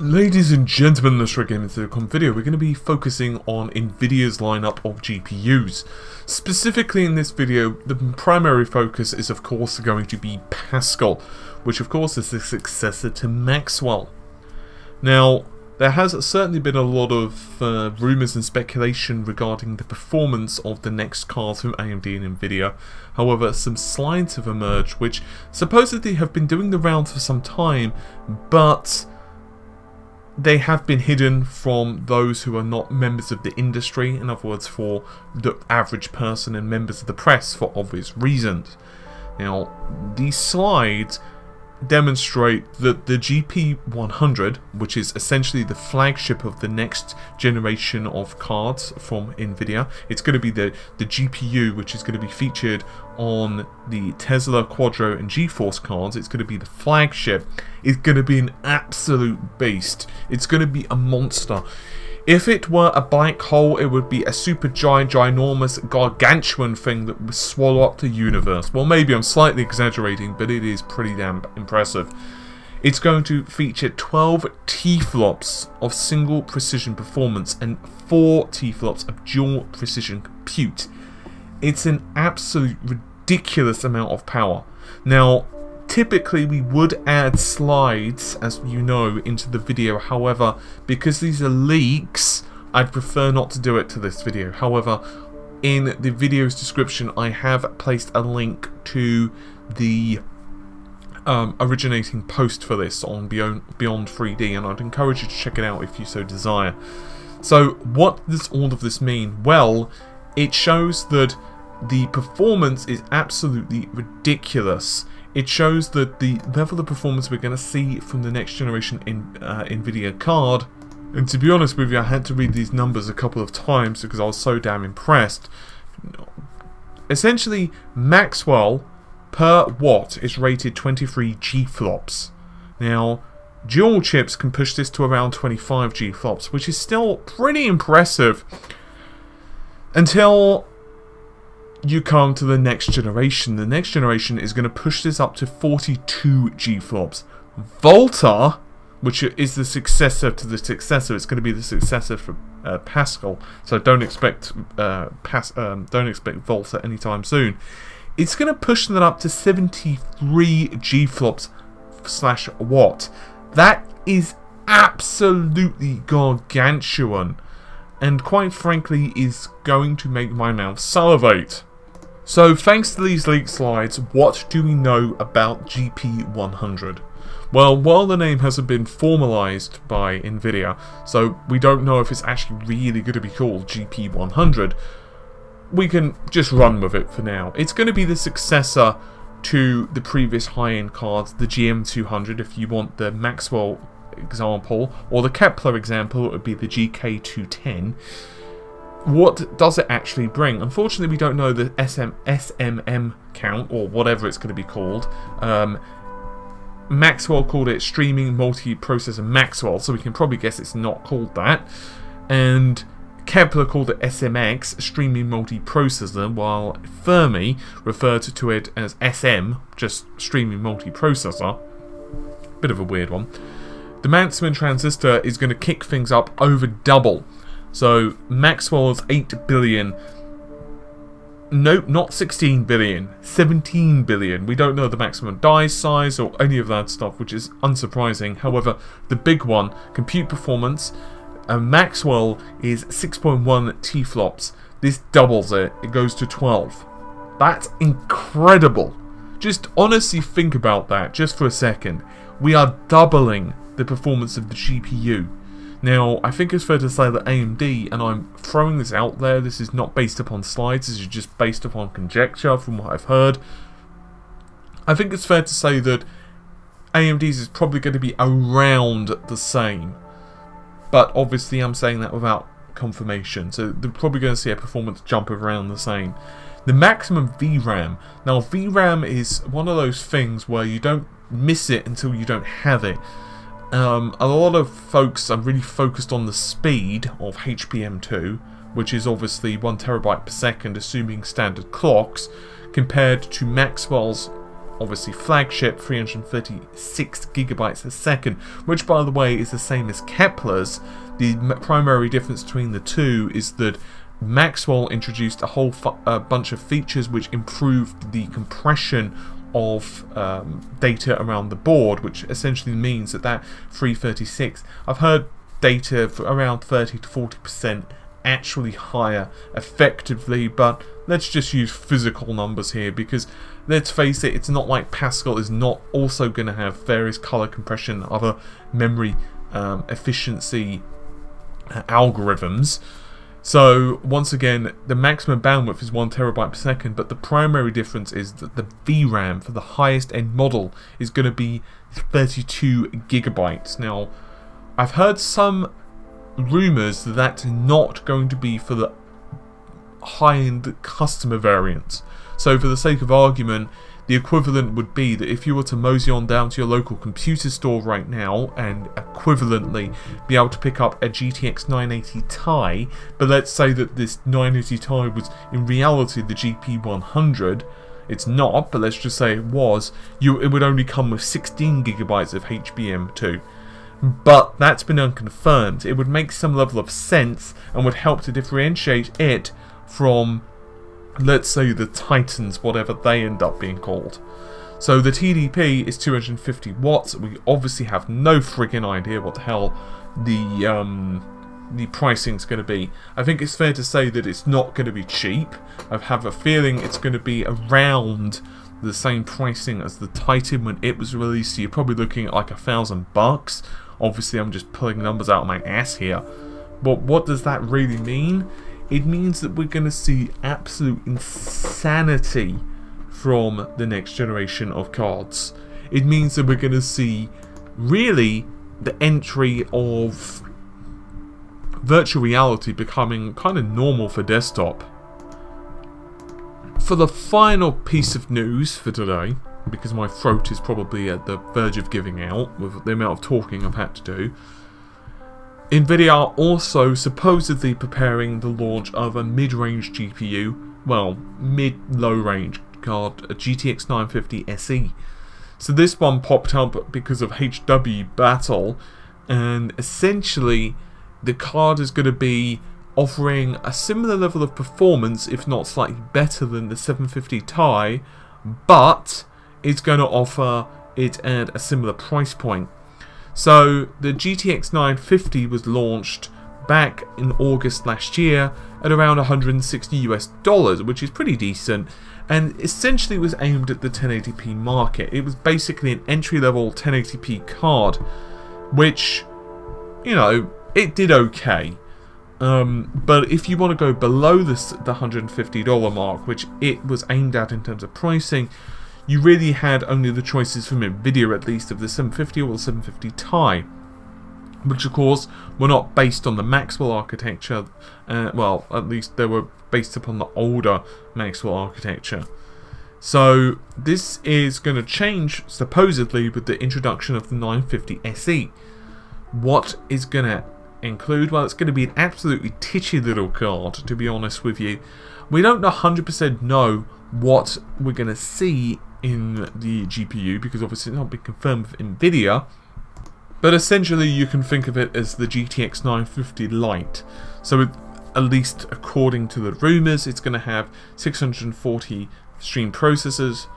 Ladies and gentlemen, in this Gaming.com video, we're going to be focusing on Nvidia's lineup of GPUs. Specifically in this video, the primary focus is of course going to be Pascal, which of course is the successor to Maxwell. Now, there has certainly been a lot of rumours and speculation regarding the performance of the next cards from AMD and Nvidia. However, some slides have emerged which supposedly have been doing the rounds for some time, but they have been hidden from those who are not members of the industry, in other words for the average person and members of the press for obvious reasons. Now, these slides demonstrate that the GP100, which is essentially the flagship of the next generation of cards from Nvidia, it's going to be the GPU which is going to be featured on the Tesla Quadro and GeForce cards. It's going to be the flagship. It's going to be an absolute beast. It's going to be a monster. If it were a black hole, it would be a super giant, ginormous, gargantuan thing that would swallow up the universe. Well, maybe I'm slightly exaggerating, but it is pretty damn impressive. It's going to feature 12 TFLOPS of single precision performance and 4 TFLOPS of dual precision compute. It's an absolute ridiculous amount of power. Now, typically we would add slides, as you know, into the video. However, because these are leaks, I'd prefer not to do it to this video. However, in the video's description I have placed a link to the originating post for this on Beyond 3D, and I'd encourage you to check it out if you so desire. So what does all of this mean? Well, it shows that the performance is absolutely ridiculous. It shows that the level of performance we're going to see from the next generation Nvidia card, and to be honest with you, I had to read these numbers a couple of times because I was so damn impressed. Essentially, Maxwell per watt is rated 23 GFLOPS. Now, dual chips can push this to around 25 GFLOPS, which is still pretty impressive until you come to the next generation. The next generation is going to push this up to 42 GFLOPS. Volta, which is the successor to the successor, it's going to be the successor for Pascal. So don't expect Volta anytime soon. It's going to push that up to 73 GFLOPS / watt. That is absolutely gargantuan, and quite frankly is going to make my mouth salivate. So thanks to these leaked slides, what do we know about GP100? Well, while the name hasn't been formalized by Nvidia, so we don't know if it's actually really going to be called GP100, we can just run with it for now. It's going to be the successor to the previous high-end cards, the GM200 if you want the Maxwell example, or the Kepler example, it would be the GK210. What does it actually bring? Unfortunately, we don't know the SMM count, or whatever it's going to be called. Maxwell called it Streaming Multiprocessor Maxwell, so we can probably guess it's not called that. And Kepler called it SMX, Streaming Multiprocessor, while Fermi referred to it as SM, just Streaming Multiprocessor. Bit of a weird one. The Maxwell transistor is going to kick things up over double. So Maxwell's 8 billion, nope, not 16 billion, 17 billion. We don't know the maximum die size or any of that stuff, which is unsurprising. However, the big one, compute performance, Maxwell is 6.1 TFLOPS. This doubles it, it goes to 12. That's incredible. Just honestly think about that just for a second. We are doubling the performance of the GPU. Now, I think it's fair to say that AMD, and I'm throwing this out there, this is not based upon slides, this is just based upon conjecture from what I've heard. I think it's fair to say that AMD's is probably going to be around the same. But obviously I'm saying that without confirmation, so they're probably going to see a performance jump around the same. The maximum VRAM. Now, VRAM is one of those things where you don't miss it until you don't have it. A lot of folks are really focused on the speed of HBM2, which is obviously 1 TB per second, assuming standard clocks, compared to Maxwell's obviously Flagship, 336 gigabytes a second, which by the way is the same as Kepler's. The primary difference between the two is that Maxwell introduced a whole bunch of features which improved the compression of data around the board, which essentially means that 336, I've heard data for around 30 to 40% actually higher effectively, but let's just use physical numbers here, because let's face it, it's not like Pascal is not also going to have various color compression, other memory efficiency algorithms. So once again, the maximum bandwidth is 1 terabyte per second, but the primary difference is that the VRAM for the highest end model is going to be 32 gigabytes. Now, I've heard some rumors that that's not going to be for the high-end customer variants. So for the sake of argument, the equivalent would be that if you were to mosey on down to your local computer store right now and equivalently be able to pick up a GTX 980 Ti, but let's say that this 980 Ti was in reality the GP100, it's not, but let's just say it was, it would only come with 16 gigabytes of HBM2. But that's been unconfirmed. It would make some level of sense and would help to differentiate it from, let's say, the Titans, whatever they end up being called. So the TDP is 250 watts. We obviously have no friggin' idea what the hell the pricing is going to be. I think it's fair to say that it's not going to be cheap. I have a feeling it's going to be around the same pricing as the Titan when it was released. So you're probably looking at like $1,000. Obviously, I'm just pulling numbers out of my ass here. But what does that really mean? It means that we're going to see absolute insanity from the next generation of cards. It means that we're going to see really the entry of virtual reality becoming kind of normal for desktop. For the final piece of news for today, because my throat is probably at the verge of giving out with the amount of talking I've had to do, Nvidia are also supposedly preparing the launch of a mid-range GPU, well, mid-low range card, a GTX 950 SE. So this one popped up because of HW Battle, and essentially the card is going to be offering a similar level of performance, if not slightly better than the 750 Ti, but it's going to offer it at a similar price point. So the GTX 950 was launched back in August last year at around $160 US, which is pretty decent, and essentially was aimed at the 1080p market. It was basically an entry-level 1080p card, which, you know, it did okay. But if you want to go below the $150 mark, which it was aimed at in terms of pricing, you really had only the choices from Nvidia, at least, of the 750 or the 750 Ti, which of course were not based on the Maxwell architecture. Well, at least they were based upon the older Maxwell architecture. So this is going to change supposedly with the introduction of the 950 SE. What is going to include? Well, it's going to be an absolutely titchy little card, to be honest with you. We don't 100% know what we're going to see in the GPU, because obviously it's not been confirmed with Nvidia, but essentially you can think of it as the GTX 950 Lite. So at least according to the rumors, it's going to have 640 stream processors,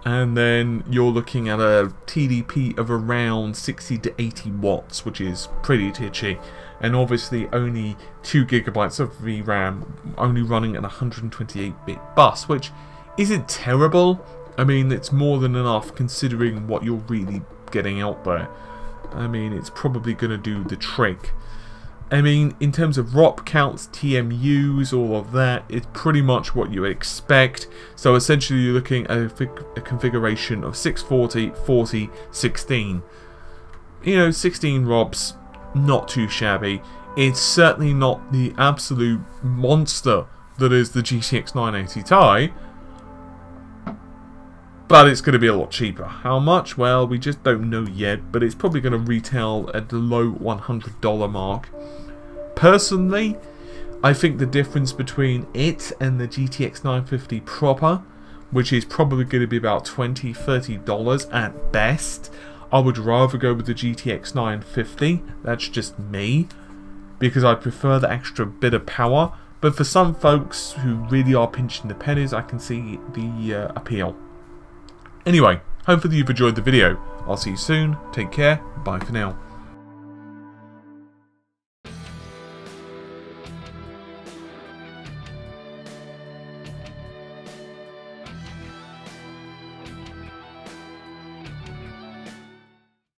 and then you're looking at a TDP of around 60 to 80 watts, which is pretty titchy, and obviously only 2 gigabytes of VRAM, only running at 128-bit bus, which isn't terrible. I mean, it's more than enough considering what you're really getting out there. I mean, it's probably going to do the trick. I mean, in terms of ROP counts, TMUs, all of that, it's pretty much what you expect. So essentially you're looking at a configuration of 640, 40, 16. You know, 16 ROPs, not too shabby. It's certainly not the absolute monster that is the GTX 980 Ti, but it's going to be a lot cheaper. How much? Well, we just don't know yet, but it's probably going to retail at the low $100 mark. Personally, I think the difference between it and the GTX 950 proper which is probably going to be about $20–30 at best. I would rather go with the GTX 950, that's just me, because I prefer the extra bit of power, but for some folks who really are pinching the pennies, I can see the appeal. Anyway, hopefully you've enjoyed the video. I'll see you soon, take care, bye for now.